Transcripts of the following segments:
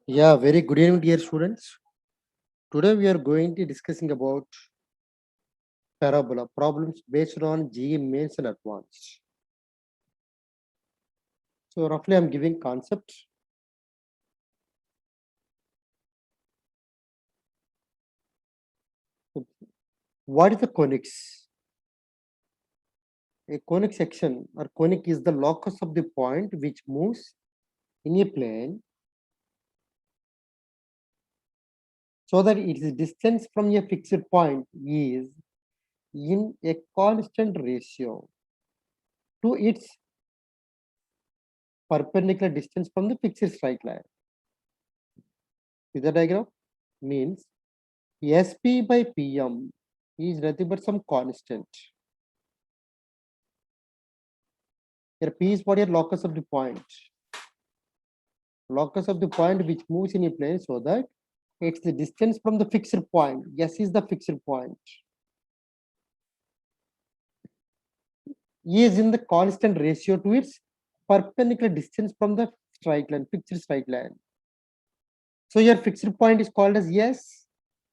Yeah, very good evening, dear students. Today we are going to discussing about parabola problems based on JEE mains and advanced. So roughly, I'm giving concept. What is the conics? A conic section or conic is the locus of the point which moves in a plane so that its distance from a fixed point is in a constant ratio to its perpendicular distance from the fixed straight line. Is the diagram? Means SP by PM is nothing but some constant. Here P is what your locus of the point. Locus of the point which moves in a plane so that it's the distance from the fixed point. S is the fixed point. E is in the constant ratio to its perpendicular distance from the straight line, fixed straight line. So your fixed point is called as S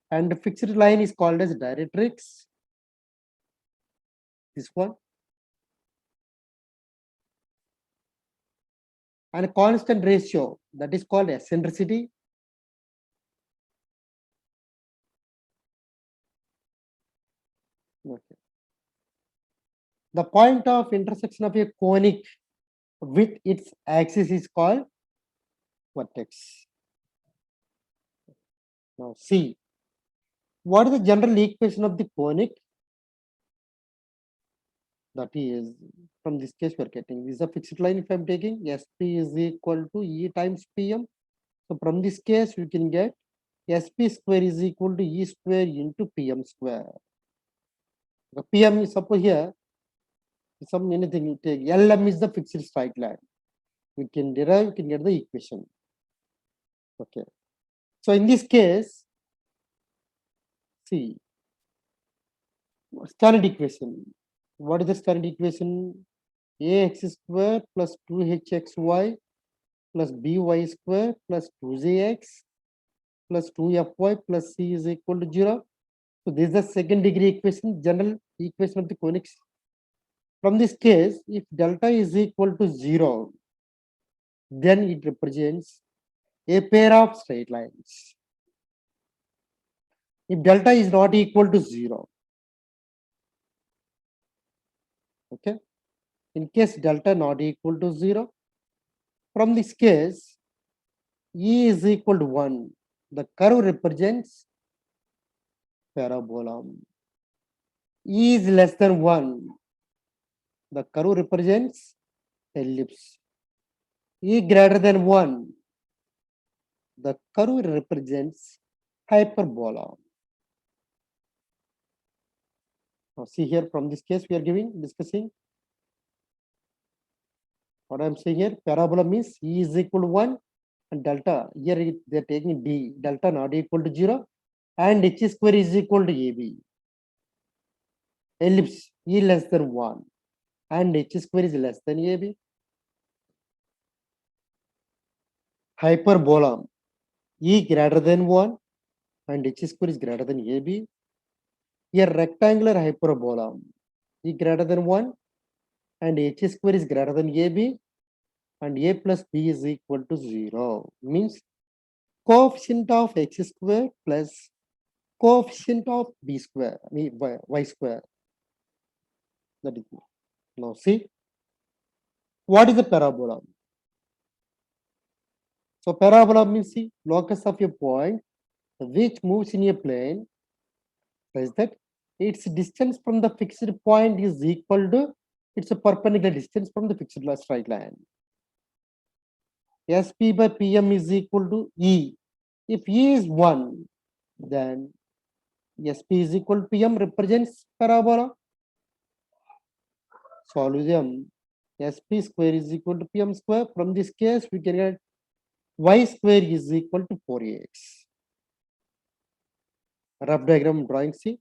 and the fixed line is called as directrix. This one. And a constant ratio that is called eccentricity. Okay. The point of intersection of a conic with its axis is called vertex. Now see, what is the general equation of the conic? That is, from this case we are getting, this is a fixed line if I am taking, SP is equal to E times PM. So from this case we can get SP square is equal to E square into PM square. The PM is suppose here, some anything you take, LM is the fixed straight line. We can derive, we can get the equation. Okay. So in this case, see, standard equation. What is the standard equation? Ax square plus 2hxy plus by square plus 2jx plus 2fy plus c is equal to 0. So this is the second degree equation, general equation of the conics. From this case, if delta is equal to 0, then it represents a pair of straight lines. If delta is not equal to 0, okay, in case delta not equal to 0, from this case, E is equal to 1. The curve represents parabola. E is less than 1. The curve represents ellipse. E greater than 1. The curve represents hyperbola. Now see here from this case we are discussing what I am saying here. Parabola means E is equal to 1 and delta. Here they are taking D. Delta not equal to 0 and H square is equal to AB. Ellipse E less than 1 and H square is less than AB. Hyperbola E greater than 1 and H square is greater than AB. Here rectangular hyperbola E greater than 1 and H square is greater than AB and A plus B is equal to 0. Means coefficient of X square plus coefficient of B square, Y square. That is now see, what is a parabola? So parabola means see locus of a point which moves in a plane such that its distance from the fixed point is equal to its perpendicular distance from the fixed straight line. SP by PM is equal to E. If E is 1, then SP is equal to PM represents parabola. Solution SP square is equal to PM square. From this case, we can get Y square is equal to 4AX. Rough diagram drawing C.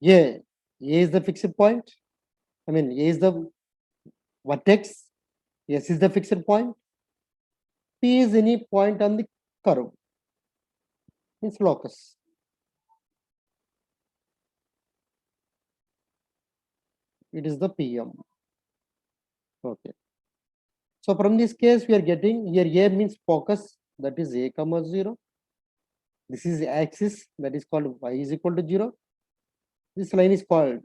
A is the fixed point. I mean, A is the vertex, S is the fixed point, P is any point on the curve, means locus. It is the PM. Okay. So from this case, we are getting here A means focus, that is A comma 0. This is axis, that is called Y is equal to 0. This line is called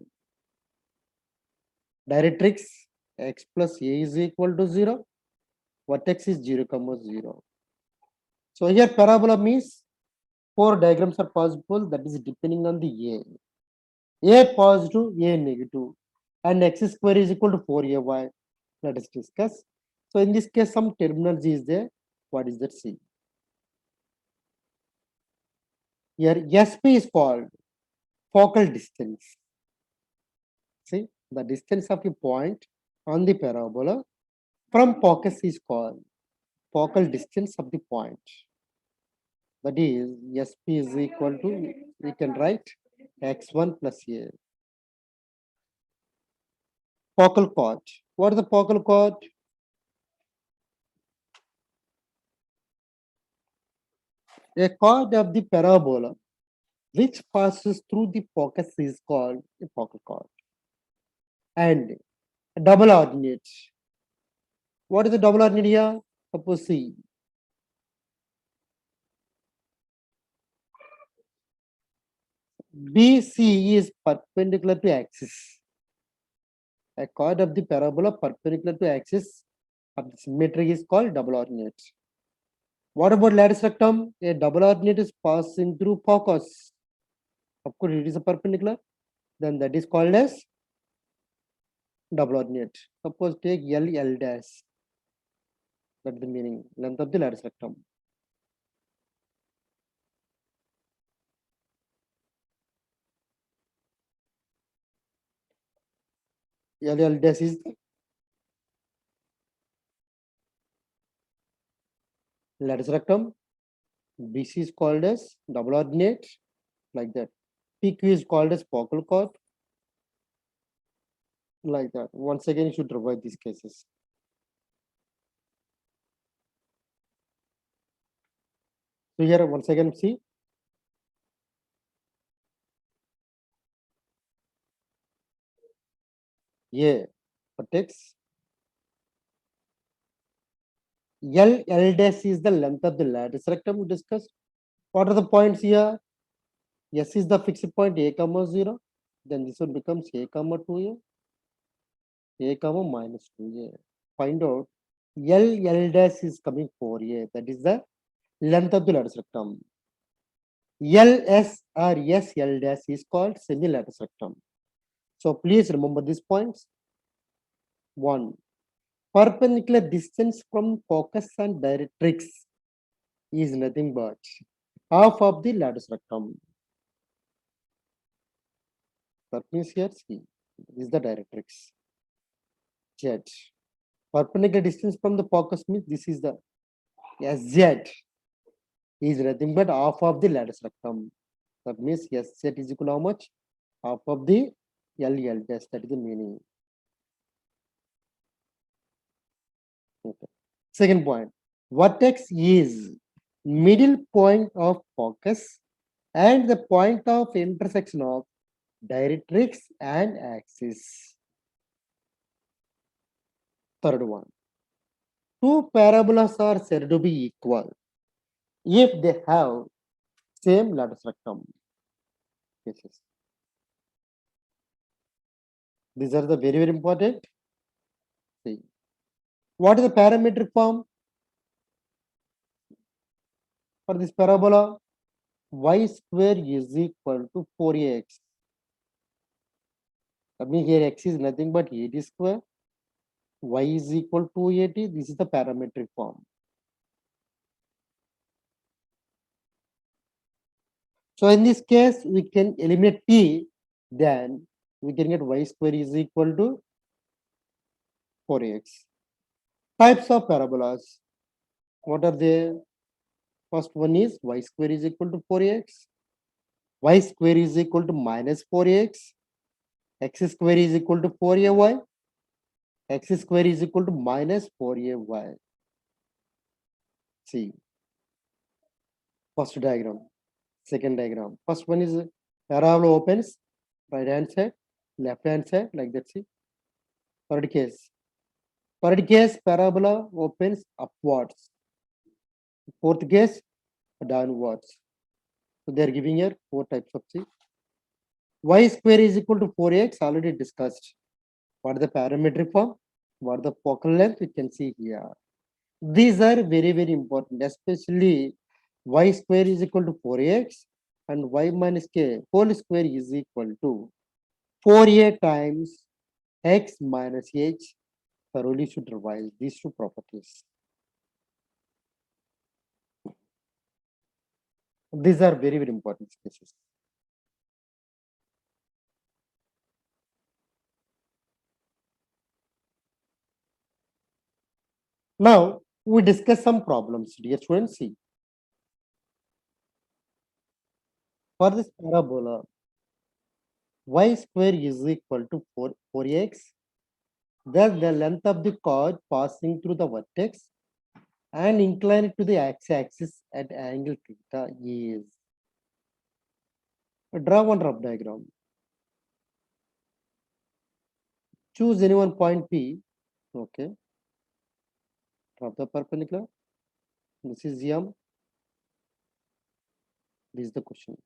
directrix, X plus A is equal to 0. Vertex is 0 comma 0. So here parabola means 4 diagrams are possible, that is depending on the A positive, A negative, and X square is equal to 4AY. Let us discuss. So in this case, some terminology is there. What is that? See. Here SP is called focal distance. See, the distance of a point on the parabola from focus is called focal distance of the point. That is, SP is equal to, we can write x1 plus A. Focal chord. What is the focal chord? A chord of the parabola which passes through the focus is called a focal chord. And double ordinate. What is the double ordinate here? Suppose see. BC is perpendicular to axis. A chord of the parabola perpendicular to axis of the symmetry is called double ordinate. What about lattice rectum? A double ordinate is passing through focus. Of course, it is a perpendicular. Then that is called as double ordinate. Suppose take L dash. That's the meaning. Length of the lattice rectum. L dash is the lattice rectum. BC is called as double ordinate, like that. PQ is called as focal chord, like that. Once again, you should revise these cases. So here, once again, see. A vertex. L dash is the length of the lattice rectum we discussed. What are the points here? S is the fixed point A comma 0. Then this one becomes A comma 2A comma minus 2A. Find out L dash is coming 4A. That is the length of the lattice rectum. LS or SL dash is called semi-lattice rectum. So please remember these points. 1. Perpendicular distance from focus and directrix is nothing but half of the lattice rectum. That means here C is the directrix. Z. Perpendicular distance from the focus means this is the SZ is nothing but half of the lattice rectum. That means SZ is equal to how much? Half of the LL dash. That is the meaning. Okay. Second point. Vertex is middle point of focus and the point of intersection of directrix and axis. Third one. Two parabolas are said to be equal if they have same lattice rectum. Cases. These are the very, very important. See. What is the parametric form for this parabola? Y square is equal to 4ax. That means here x is nothing but 80 square. Y is equal to 80. This is the parametric form. So in this case, we can eliminate t, then we can get y square is equal to 4x. Types of parabolas. What are they? First one is y square is equal to 4x. Y square is equal to minus 4x. x square is equal to 4ay, x square is equal to minus 4ay. See, first diagram, second diagram. First one is parabola opens, right hand side, left hand side, like that. See, third case. Third case, parabola opens upwards. Fourth case, downwards. So they are giving here four types of C. Y square is equal to 4x, already discussed. What is the parametric form? What is the focal length? You can see here. These are very, very important, especially y square is equal to 4x and y minus k whole square is equal to 4a times x minus h. Thoroughly should revise these two properties. These are very, very important cases. Now, we discuss some problems, dear students. See, for this parabola, y square is equal to 4x. Thus, the length of the chord passing through the vertex and inclined to the x-axis at angle theta is. Draw one rough diagram. Choose any one point P. Okay. Drop the perpendicular. This is M. This is the question.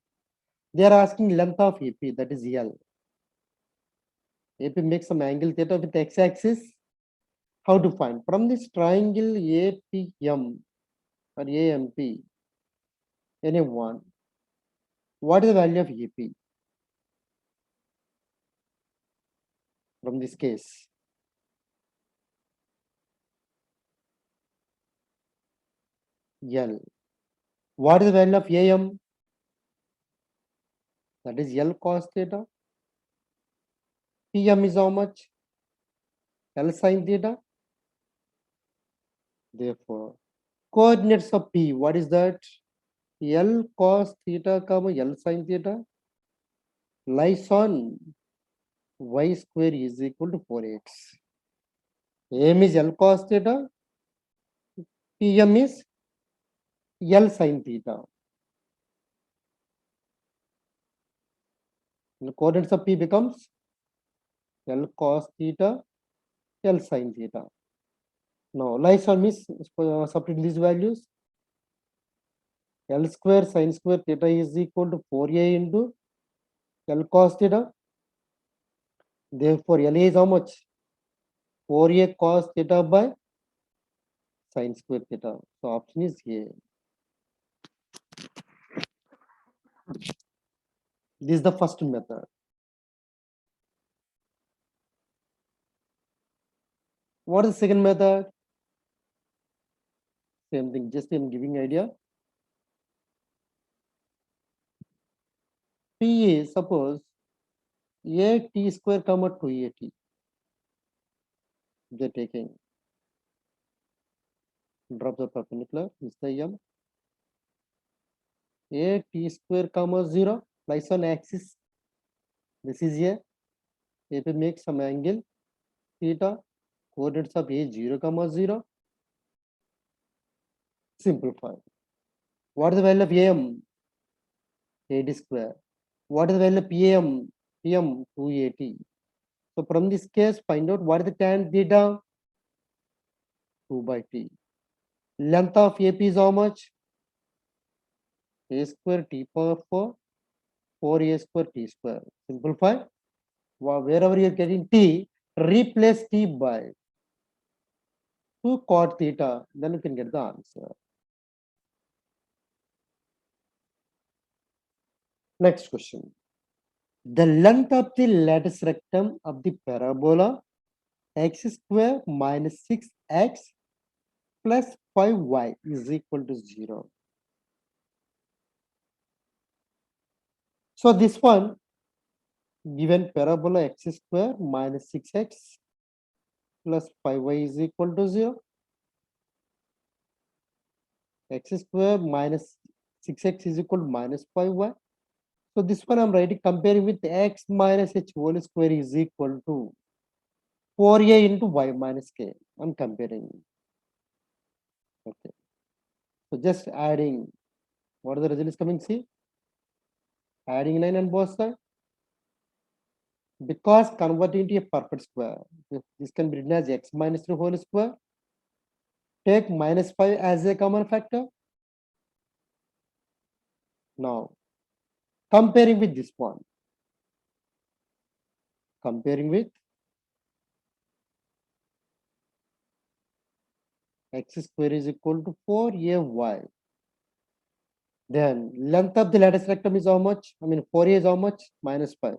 They are asking length of AP, that is L. AP makes some angle theta with x-axis. How to find? From this triangle APM or AMP, any one, what is the value of AP from this case? L. What is the value of AM? That is L cos theta. PM is how much? L sin theta. Therefore, coordinates of P, what is that? L cos theta comma L sin theta lies on y square is equal to 4x. AM is L cos theta, PM is L sin theta. The coordinates of P becomes L cos theta, L sin theta. Now, lies on means substitute these values. L square sin square theta is equal to 4a into L cos theta. Therefore, L is how much? 4a cos theta by sin square theta. So, option is A. This is the first method. What is the second method? Same thing, just I'm giving idea. P is suppose a t square comma 2at. They're taking. Drop the perpendicular. Is the m. A t square comma 0 lies on axis. This is a. If we make some angle theta, coordinates of a 0 comma 0. Simplify. What is the value of am? A square. What is the value of pm? Pm 2at. So from this case, find out what is the tan theta? 2 by t. Length of AP is how much? A square t power 4, 4a square t square. Simplify. Wherever you are getting t, replace t by 2 cot theta, then you can get the answer. Next question. The length of the lattice rectum of the parabola x square minus 6x plus 5y is equal to 0. So this one, given parabola x square minus 6x plus 5y is equal to 0. X square minus 6x is equal to minus 5y. So this one I'm writing comparing with x minus h whole square is equal to 4a into y minus k. I'm comparing. Okay. So just adding. What are the result is coming? See, adding 9 on both sides. Because converting to a perfect square, this can be written as x minus 3 whole square. Take minus 5 as a common factor. Now, comparing with this one. Comparing with x square is equal to 4ay. Then length of the lattice rectum is how much? I mean 4a is how much? Minus 5.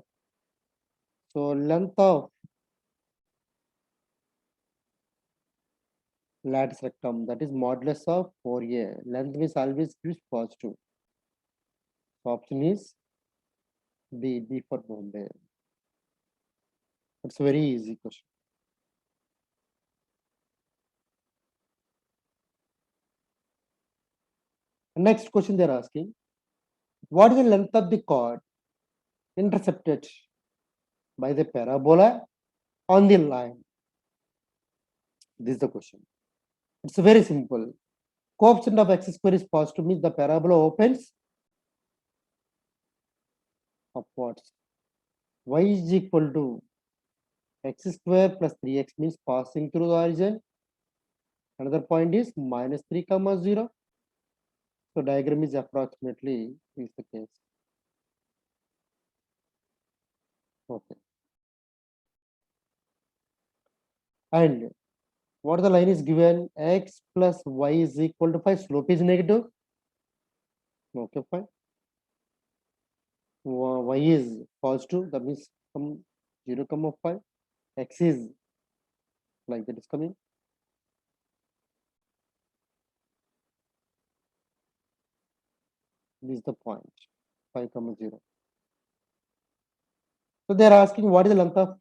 So length of lattice rectum, that is modulus of 4a. Length is always gives positive. So option is B for Bombay. It's a very easy question. Next question they're asking, what is the length of the chord intercepted by the parabola on the line? This is the question. It's very simple. Coefficient of x square is positive means the parabola opens upwards. Y is equal to x square plus 3x means passing through the origin. Another point is minus 3 comma 0. So diagram is approximately is the case. Okay. And what the line is given? X plus y is equal to 5. Slope is negative. Okay, fine. Y is positive. That means from 0 comma 5. X is like that is coming. This is the point. 5 comma 0. So they are asking what is the length of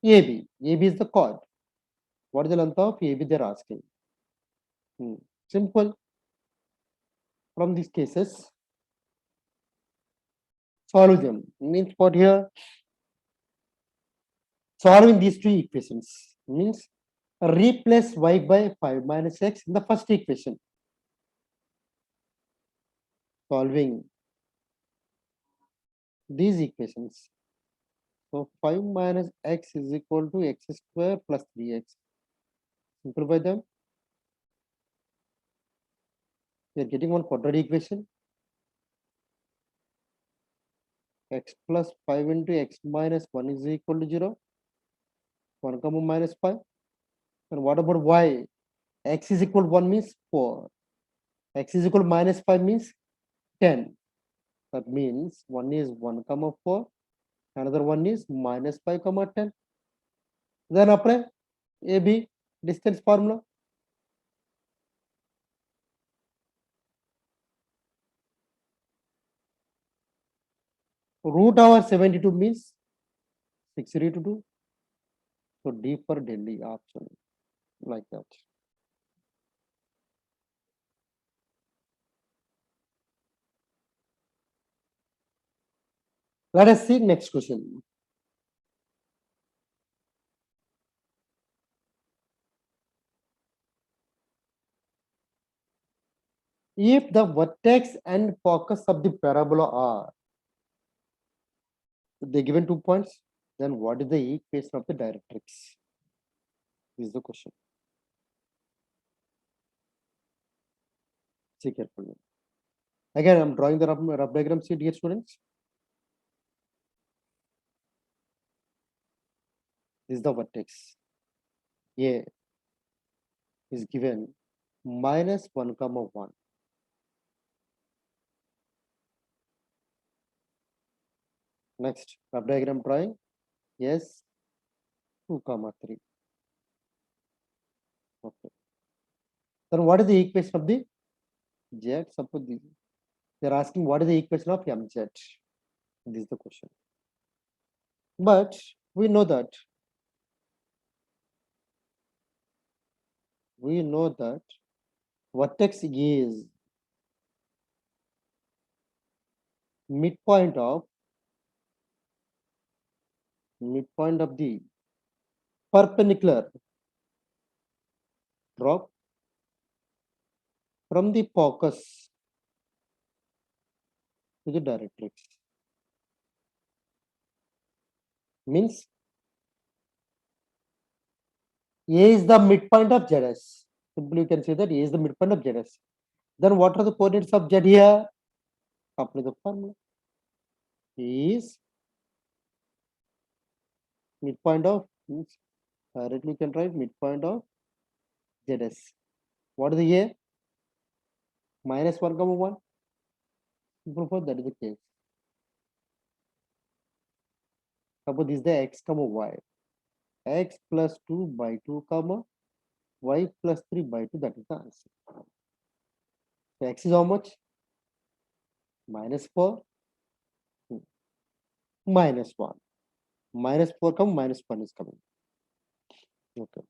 AB? AB is the chord. What is the length of AB? They are asking. Simple. From these cases, solve them. Means what here? Solving these two equations means replace y by 5 minus x in the first equation. Solving these equations. So 5 minus x is equal to x square plus 3x. Simplify them. We are getting one quadratic equation. X plus 5 into x minus 1 is equal to 0. 1 comma minus 5. And what about y? X is equal to 1 means 4. X is equal to minus 5 means 10. That means one is 1 comma 4. Another one is minus 5 comma 10. Then apply AB distance formula. Root over 72 means 6 to 2. So D for Delhi option like that. Let us see next question. If the vertex and focus of the parabola are they given 2 points, then what is the equation of the directrix? This is the question. See carefully. Again, I'm drawing the rough diagram. See, dear students. This is the vertex. A is given minus 1 comma 1. Next, rough diagram drawing. Yes, 2 comma 3. Okay. Then what is the equation of the Z? Suppose they're asking what is the equation of MZ? This is the question. But we know that vertex is midpoint of the perpendicular drop from the focus to the directrix. Means A is the midpoint of ZS. Simply you can say that A is the midpoint of ZS. Then what are the coordinates of Z here? Apply the formula. A is midpoint of, means directly you can write midpoint of ZS. What is the A? Minus 1 comma 1. Simple, that is the case. Suppose this is the x comma y. X plus 2 by 2 comma y plus 3 by 2, that is the answer. So x is how much? Minus 4, minus 1. Minus 4 come, minus 1 is coming. Okay.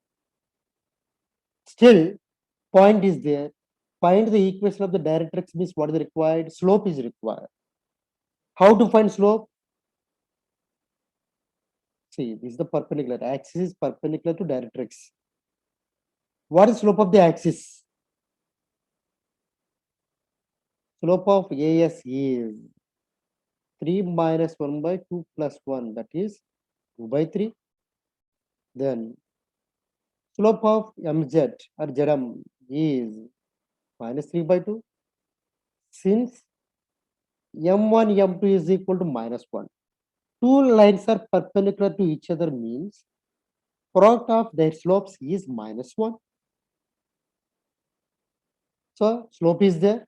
Still, point is there. Find the equation of the directrix means what is required? Slope is required. How to find slope? See, this is the perpendicular. Axis is perpendicular to directrix. What is slope of the axis? Slope of AS is 3 minus 1 by 2 plus 1, that is 2 by 3. Then slope of MZ or ZM is minus 3 by 2. Since M1, M2 is equal to minus 1. Two lines are perpendicular to each other means product of their slopes is minus 1. So slope is there,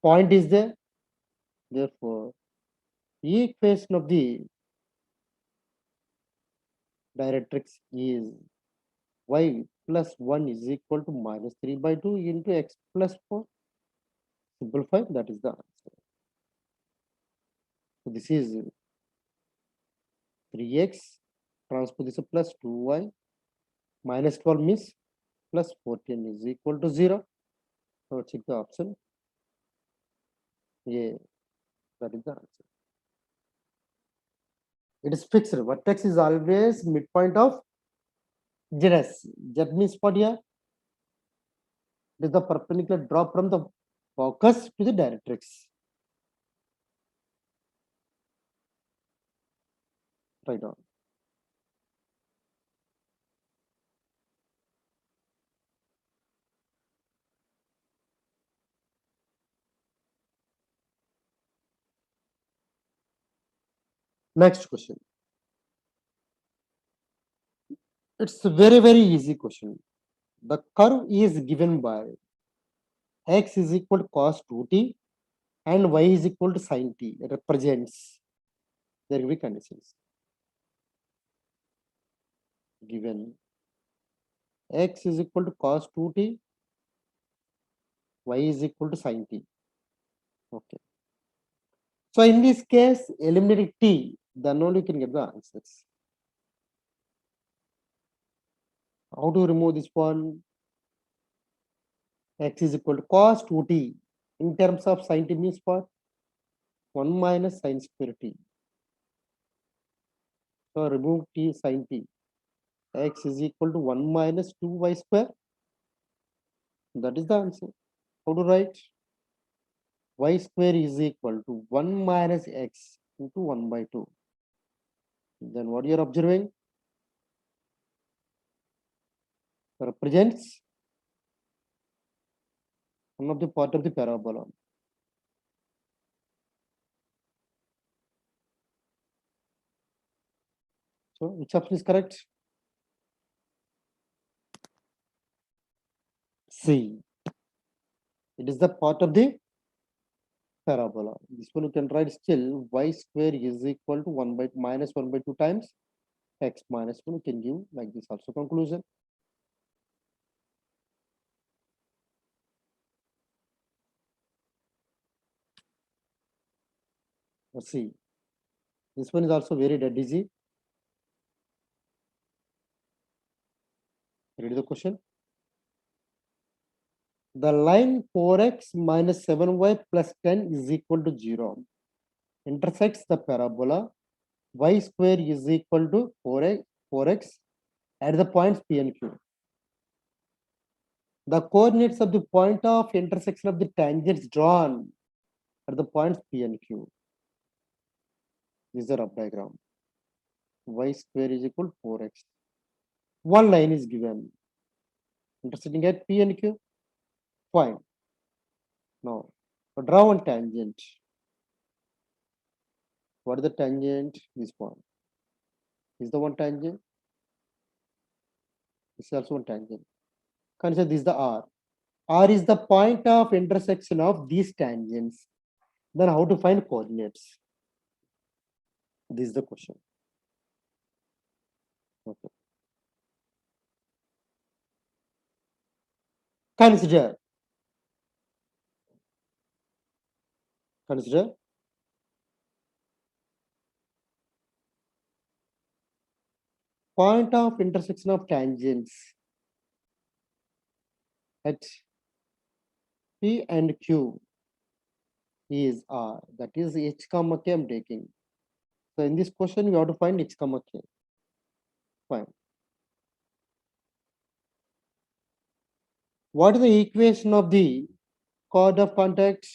point is there. Therefore, equation of the directrix is y plus 1 is equal to minus 3 by 2 into x plus 4. Simplify, that is the answer. So this is 3x, transpose this plus 2y, minus 12 means plus 14 is equal to 0. So check the option A, that is the answer. It is fixed. Vertex is always midpoint of ZS. Z means what here? It is the perpendicular drop from the focus to the directrix. Right on. Next question. It's a very, very easy question. The curve is given by x is equal to cos 2t and y is equal to sin t. It represents, there will be conditions. Given x is equal to cos 2t, y is equal to sin t. Okay. So in this case, eliminate t, then only you can get the answers. How to remove this one? X is equal to cos 2t. In terms of sin t means what? 1 minus sin square t. So remove t sin t. X is equal to 1 minus 2y square. That is the answer. How to write? Y square is equal to 1 minus x into 1 by 2. Then what you are observing? Represents one of the part of the parabola. So which option is correct? C. It is the part of the parabola. This one you can write still y square is equal to 1 by minus 1 by 2 times x minus 1. You can give like this also conclusion. Let's see. This one is also very dead easy. Read the question. The line 4x minus 7y plus 10 is equal to 0 intersects the parabola y square is equal to 4x at the points P and Q. The coordinates of the point of intersection of the tangents drawn at the points P and Q. This is a rough diagram. Y square is equal to 4x. One line is given intersecting at P and Q. Fine. Now, draw one tangent. What is the tangent? This one. Is the one tangent? This is also one tangent. Consider this is the R. R is the point of intersection of these tangents. Then how to find coordinates? This is the question. Okay. Consider point of intersection of tangents at P and Q is R. That is H comma K I'm taking. So in this question, we have to find H comma K. Fine. What is the equation of the chord of contact?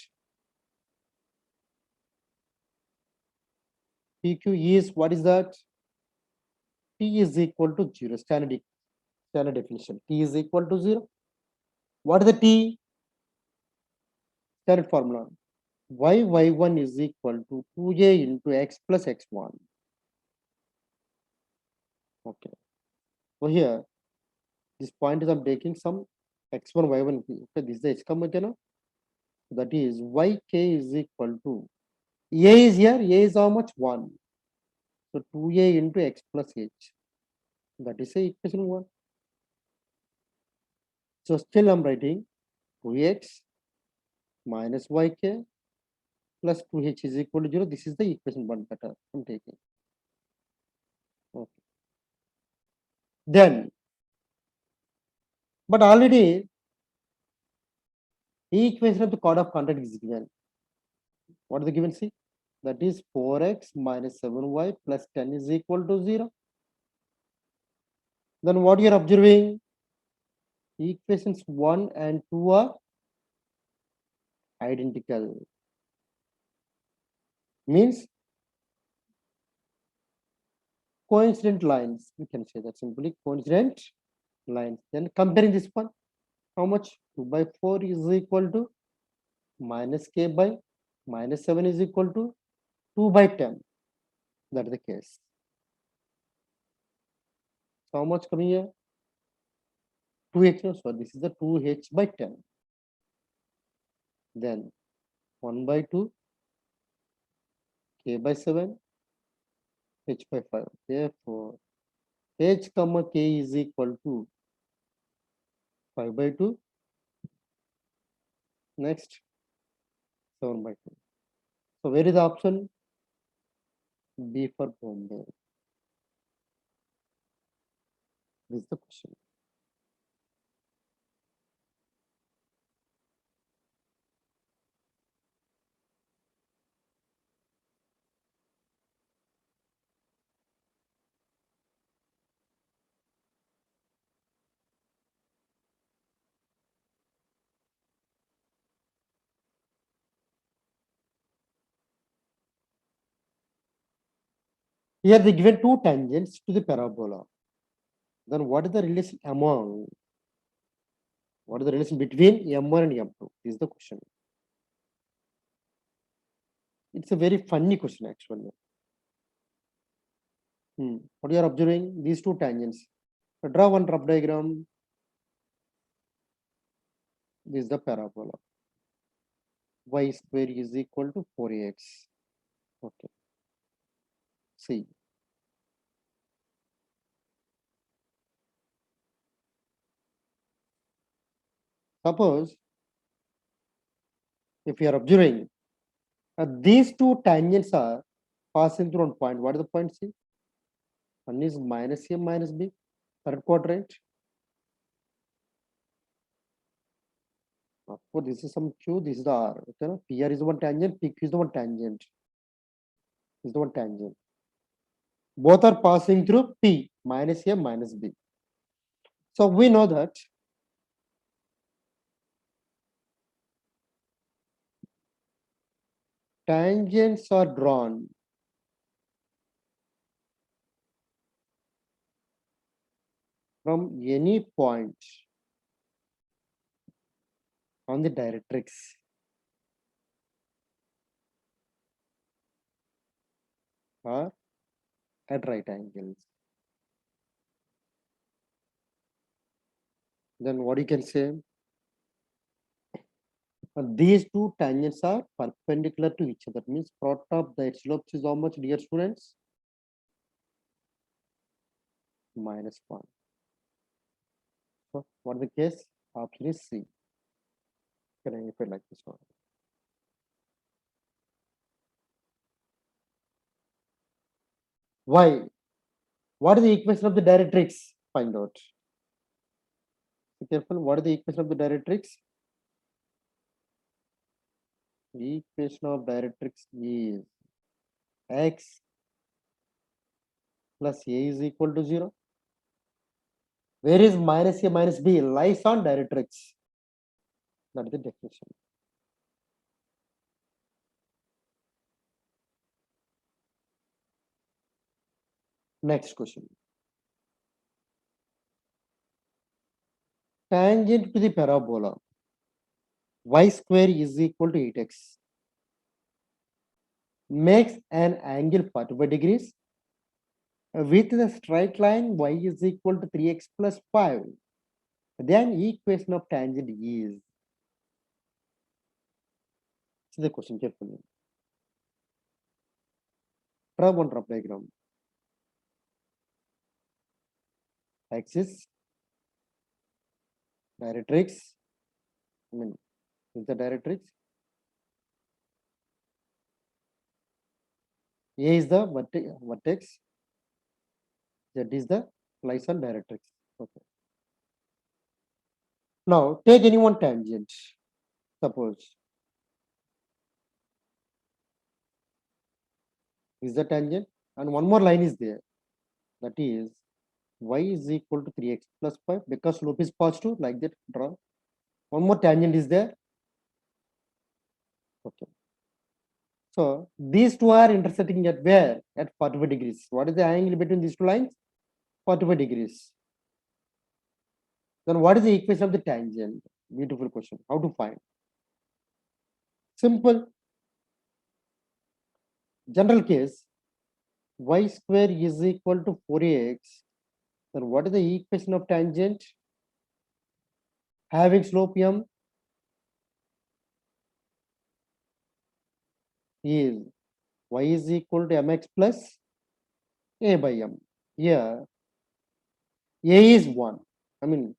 PQ is, what is that? T is equal to 0. Standard definition. T is equal to 0. What is the T? Standard formula. Y1 is equal to 2a into x plus x1. Okay. So here, this point is I'm taking some x1, y1. Okay, this is the h comma k now. That is yk is equal to a is here. A is how much? 1. So 2a into x plus h. That is the equation 1. So still I'm writing 2x minus yk plus 2h is equal to 0. This is the equation 1 better I'm taking. Okay. Then, but already the equation of the chord of contact is given. What is the given? See, that is 4x minus 7y plus 10 is equal to 0. Then what you are observing? Equations 1 and 2 are identical. Means coincident lines. We can say that simply coincident lines. Then comparing this one, how much? 2 by 4 is equal to minus k by minus 7 is equal to 2 by 10. That is the case. So how much coming here? 2h. So this is the 2h by 10. Then 1 by 2, k by 7, h by 5. Therefore, h comma k is equal to 5 by 2. Next, 7 by 2. So where is the option? B for Bombay. This is the question. Here they given two tangents to the parabola. Then what is the relation among? What is the relation between M1 and M2? This is the question. It's a very funny question actually. What you are observing? These two tangents. So draw one rough diagram. This is the parabola. Y square is equal to 4x. Okay. See. Suppose if you are observing these two tangents are passing through one point. What is the point? See, one is minus a minus b, third quadrant. Of course, this is some Q, this is the R. Okay, PR is the one tangent, PQ is the one tangent. Is the one tangent. Both are passing through P, minus A, minus B. So we know that tangents are drawn from any point on the directrix or at right angles. Then what you can say? These two tangents are perpendicular to each other. Means product of the slopes is how much, dear students? -1. So what the case? Option is C. Can I if I like this one? Why? What is the equation of the directrix? Find out. Be careful. What is the equation of the directrix? The equation of directrix is x plus a is equal to 0. Where is minus a minus b? Lies on directrix. That is the definition. Next question. Tangent to the parabola y square is equal to 8x makes an angle 45 degrees with the straight line y is equal to 3x plus 5. Then equation of tangent is. See the question carefully. Draw one rough diagram. Axis, directrix. I mean, is the directrix. A is the vertex. Z is the lies on directrix. Okay. Now take any one tangent. Suppose is the tangent, and one more line is there. That is y is equal to 3x plus 5 because slope is positive, like that. Draw. One more tangent is there. Okay. So these two are intersecting at where? At 45 degrees. What is the angle between these two lines? 45 degrees. Then what is the equation of the tangent? Beautiful question. How to find? Simple. General case, y square is equal to 4x. Then what is the equation of tangent? Having slope m is y is equal to mx plus a by m. Here, a is 1. I mean,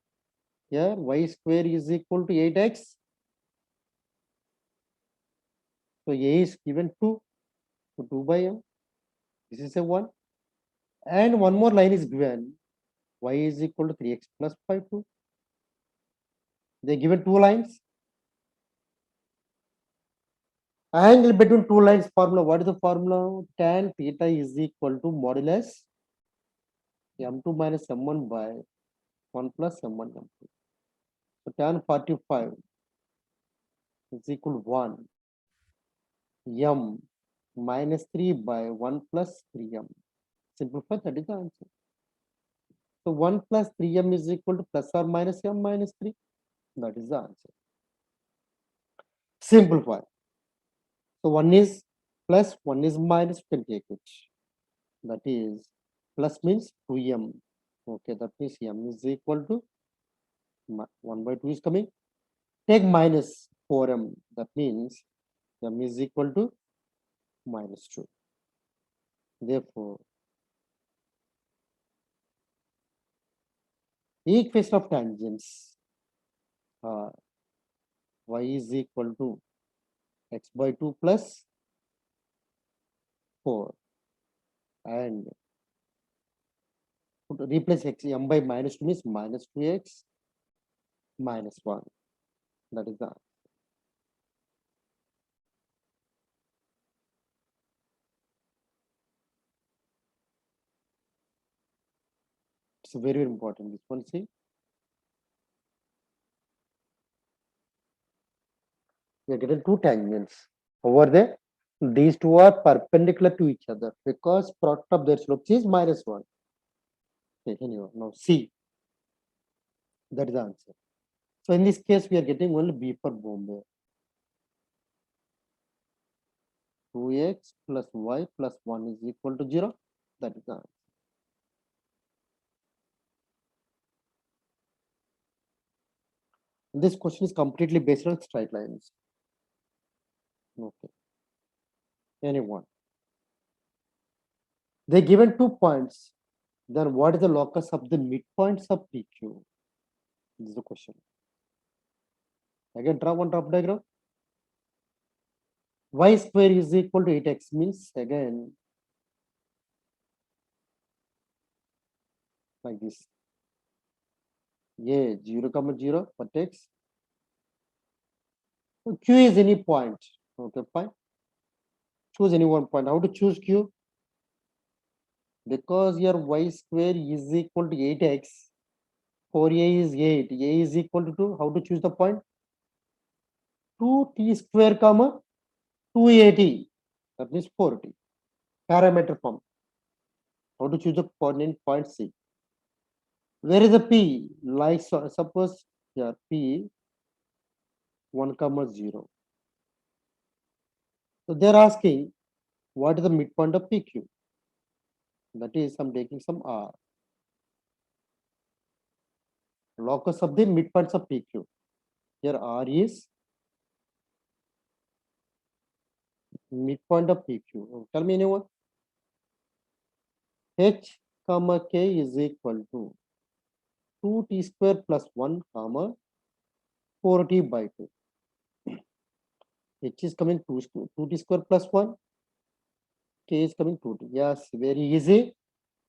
here y square is equal to 8x. So a is given 2. So 2 by m. This is a 1. And one more line is given. Y is equal to 3x plus 5 2. They given two lines. Angle between two lines formula. What is the formula? Tan theta is equal to modulus m2 minus m1 by 1 plus m1 m2. So tan 45 is equal to 1 m minus 3 by 1 plus 3m. Simplify, that is the answer. So 1 plus 3m is equal to plus or minus m minus 3. That is the answer. Simplify. So 1 is plus, 1 is minus, you can take it. That is plus means 2m. Okay, that means m is equal to 1 by 2 is coming. Take minus 4m. That means m is equal to minus 2. Therefore, equation of tangents are y is equal to x by 2 plus 4 and replace x m by minus 2 means minus 2x minus 1. That is the answer. It's very, very important. This one, see, we are getting two tangents over there. These two are perpendicular to each other because product of their slopes is -1. Okay, anyway, now C. That is the answer. So in this case, we are getting only B for Bombay. 2x plus y plus 1 is equal to 0. That is the answer. This question is completely based on straight lines. Okay. Anyone. They given 2 points. Then what is the locus of the midpoints of PQ? This is the question. Again, draw one drop diagram. Y square is equal to 8x means again like this. A 0, 0 for x. So Q is any point. Okay, fine. Choose any one point. How to choose Q? Because your y square is equal to 8x. 4a is 8. A is equal to 2. How to choose the point? 2t square comma 2at. That means 4t. Parameter form. How to choose the point C? Where is the P? Like suppose here P 1 comma 0. So they're asking what is the midpoint of PQ? That is, I'm taking some R. Locus of the midpoints of PQ. Here R is midpoint of PQ. Tell me anyone. H comma K is equal to 2t square plus 1 comma 4t by 2. H is coming 2t square plus 1. K is coming 2t. Yes, very easy.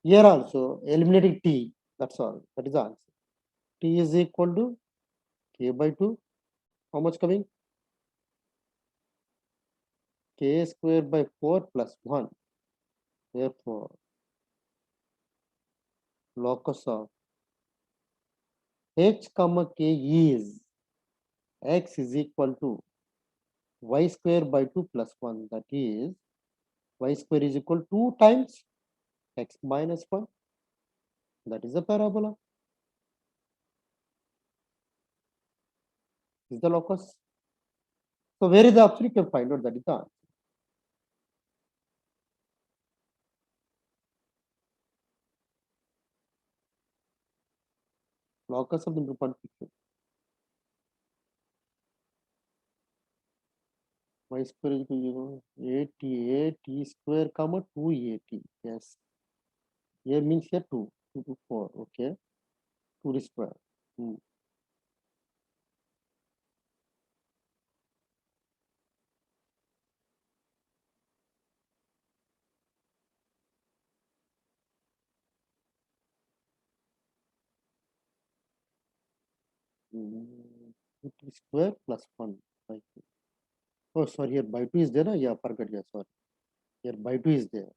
Here also eliminating T. That's all. That is the answer. T is equal to K by 2. How much coming? K square by 4 plus 1. Therefore, locus of H comma K is x is equal to y square by 2 plus 1. That is, y square is equal to 2 times x minus 1. That is the parabola. Is the locus. So where is the option? You can find out. That is the answer. Locus of the midpoint picture. Y square is equal to 8t square comma 2at. Yes. Here means here 2. 2 to 4. Okay. 2 square. 2 square plus 1 by 2. Oh, sorry, here by 2 is there. Yeah, forgot. Yeah, sorry. Here by 2 is there.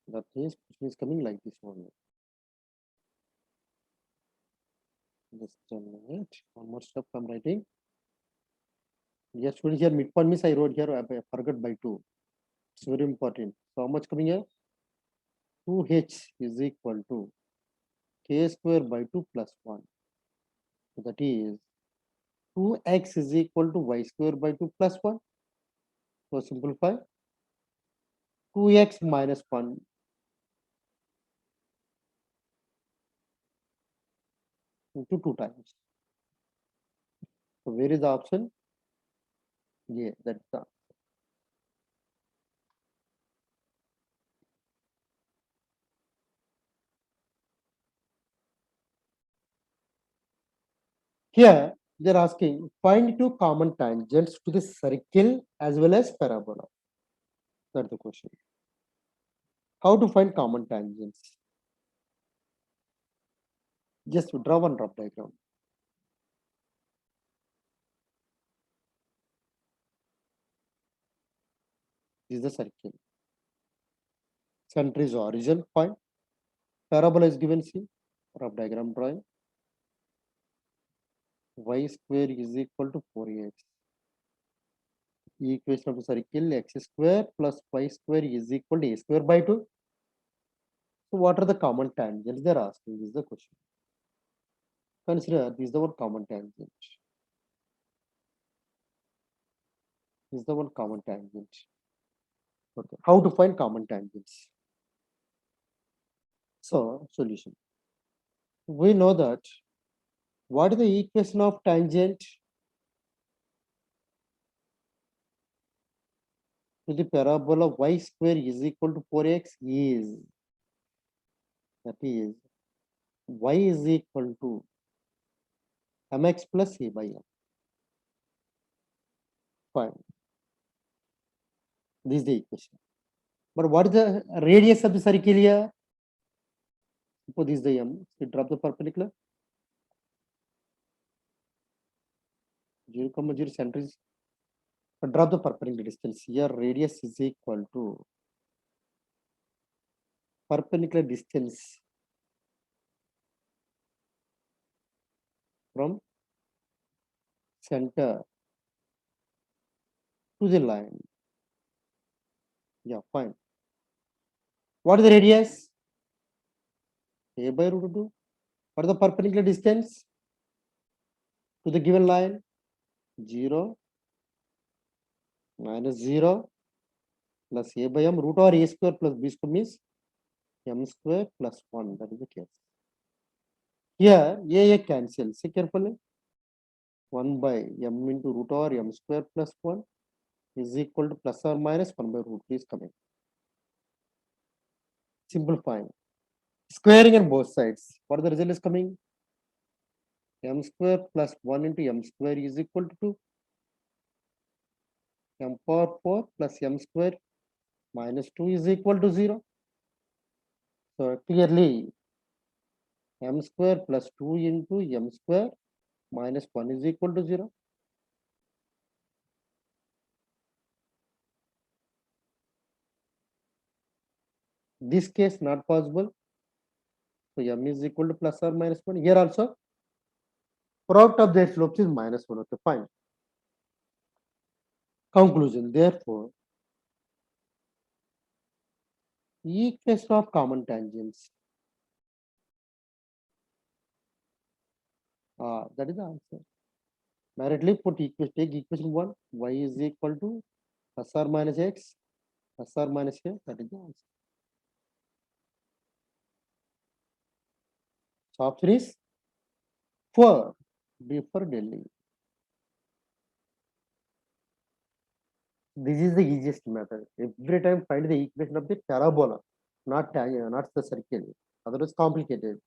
That means question is coming like this one. Just a minute. One more step I'm writing. Yes, students, here midpoint means I wrote here. I forgot by 2. It's very important. So how much coming here? 2h is equal to k square by 2 plus 1. So that is 2x is equal to y square by 2 plus 1. So simplify. 2x minus 1 into 2 times. So where is the option? Yeah, that's the answer. Here they're asking find two common tangents to the circle as well as parabola. That's the question. How to find common tangents? Just draw one drop diagram. This is the circle. Center is origin, fine. Parabola is given, see, rough diagram drawing. Y square is equal to 4x. Equation of the circle, x square plus y square is equal to a square by 2. So what are the common tangents they are asking? This is the question. Consider this is the one common tangent. This is the one common tangent. Okay. How to find common tangents? So solution. We know that what is the equation of tangent to the parabola y square is equal to 4x is, that is, y is equal to mx plus a by m. Fine. This is the equation. But what is the radius of the circle here? Suppose this is the m. So drop the perpendicular. 0, 0 center is. Drop the perpendicular distance. Here radius is equal to perpendicular distance from center to the line. Yeah, fine. What is the radius? A by root 2. What is the perpendicular distance to the given line? 0 minus 0 plus a by m root over a square plus b square means m square plus 1. That is the case. Here a cancels. See carefully. 1 by m into root over m square plus 1 is equal to plus or minus 1 by root 2 is coming. Simplifying. Squaring on both sides. What the result is coming? M square plus 1 into m square is equal to 2. M power 4 plus m square minus 2 is equal to 0. So clearly m square plus 2 into m square minus 1 is equal to 0. This case not possible. So m is equal to plus or minus 1. Here also product of their slopes is minus 1. Okay, fine. Conclusion. Therefore, equation of common tangents. That is the answer. Directly put equation, take equation 1, y is equal to plus or minus x, plus or minus a, that is the answer. So option is 4, D for Delhi. This is the easiest method. Every time find the equation of the parabola, not the circle. Otherwise complicated.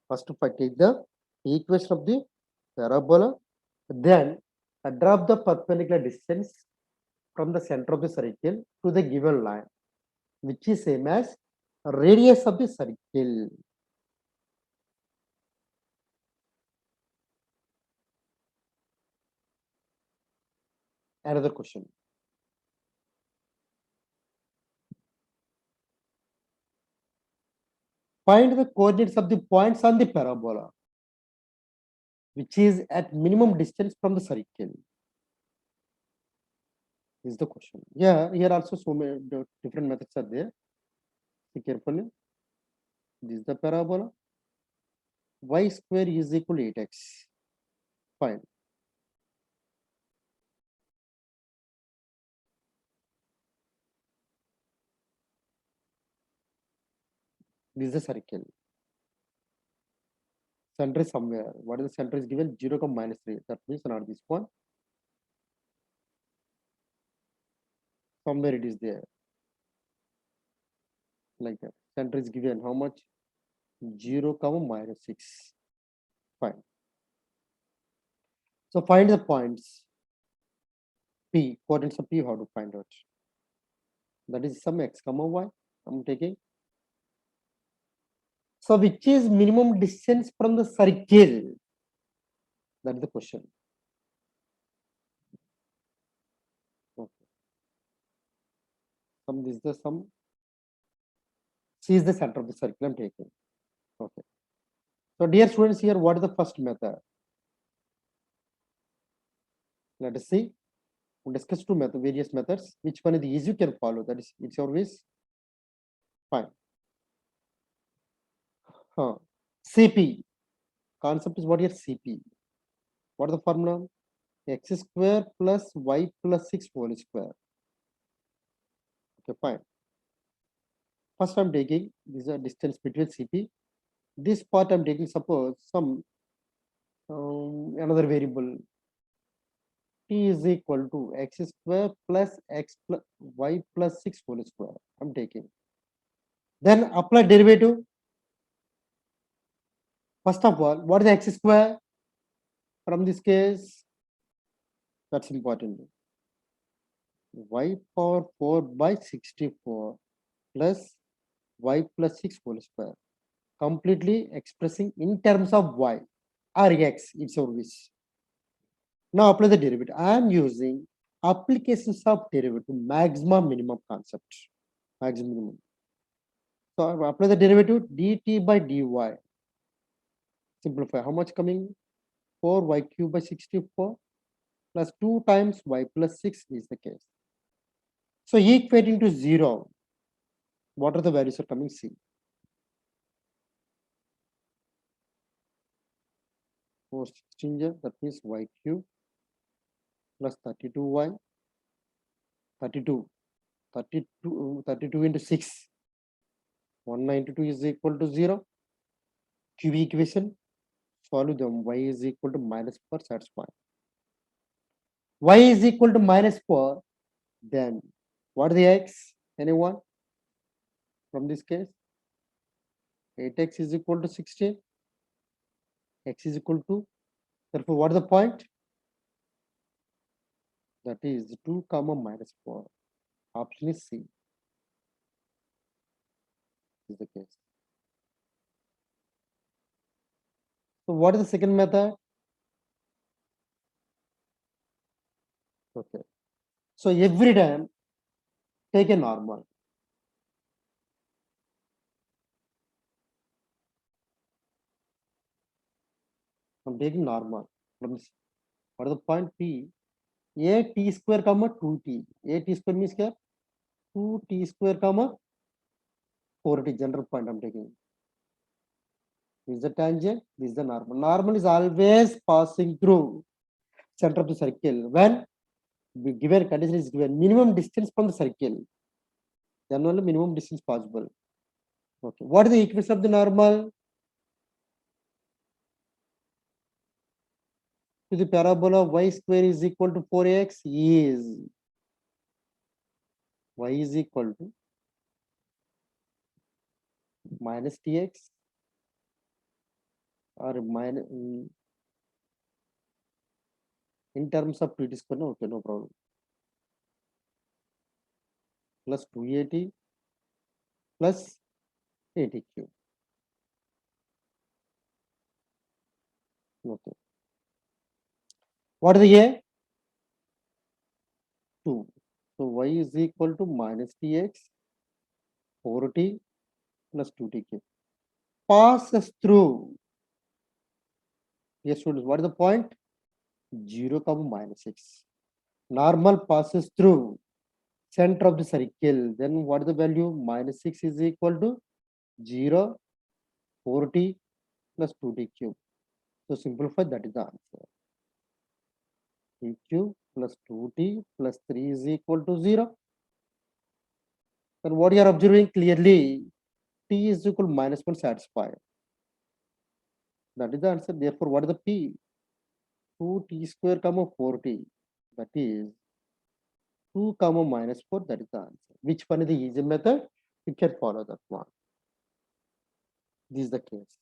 First if I take the equation of the parabola, then I drop the perpendicular distance from the center of the circle to the given line, which is same as radius of the circle. Another question. Find the coordinates of the points on the parabola, which is at minimum distance from the circle. Is the question. Yeah, here also so many different methods are there. See carefully. This is the parabola. Y square is equal to 8x. Fine. This is the circle. Center is somewhere. What is the center is given? 0, minus 3. That means not this one. Somewhere it is there. Like that. Center is given how much? 0, minus 6. Fine. So find the points. P, coordinates of P, how to find out? That is some x, y. I'm taking. So which is minimum distance from the circle? That is the question. Okay. Sum, this is the sum. C is the center of the circle I'm taking. Okay. So dear students, here what is the first method? Let us see. We'll discuss various methods. Which one is the easy you can follow? That is, it's always fine. CP. Concept is what here? CP. What is the formula? X square plus y plus 6 whole square. Okay, fine. First I'm taking, this is a distance between CP. This part I'm taking, suppose some another variable. T is equal to x square plus x plus y plus 6 whole square. I'm taking. Then apply derivative. First of all, what is x square from this case? That's important. Y power 4 by 64 plus y plus 6 whole square. Completely expressing in terms of y or x, it's your wish. Now apply the derivative. I am using applications of derivative, maximum minimum concept. Maximum minimum. So I apply the derivative dt by dy. Simplify. How much coming? 4y cube by 64 plus 2 times y plus 6 is the case. So equating to 0. What are the values are coming? C. 416, that means y cube plus 32y. 32 into 6. 192 is equal to 0. Cube equation. Solve them. Y is equal to minus 4. That's fine. Y is equal to minus 4. Then what is the x? Anyone? From this case? 8x is equal to 16. X is equal to. Therefore, what is the point? That is 2 comma minus 4. Option is C. Is the case. So what is the second method? Okay. So every time take a normal. I'm taking normal. From this, what is the point? P. A t square comma 2t. A t square means क्या? 2t square comma 4t. General point I'm taking. This is the tangent. This is the normal. Normal is always passing through center of the circle. When given condition is given minimum distance from the circle, then only minimum distance possible. Okay. What is the equation of the normal? To the parabola y square is equal to 4x is y is equal to minus tx or minus in terms of t square. Okay, no problem. Plus 280 plus 80 cube. Okay. What is the a? 2. So y is equal to minus tx 4t plus 2t cube. Passes through. Yes, students, what is the point? 0 comma minus 6. Normal passes through center of the circle. Then what is the value? Minus 6 is equal to 0, 4t plus 2t cube. So simplify, that is the answer. T cube plus 2t plus 3 is equal to 0. Then what you are observing clearly, t is equal to minus 1 satisfied. That is the answer. Therefore, what is the p? 2t square comma 4t. That is 2 comma minus 4. That is the answer. Which one is the easy method? You can follow that one. This is the case.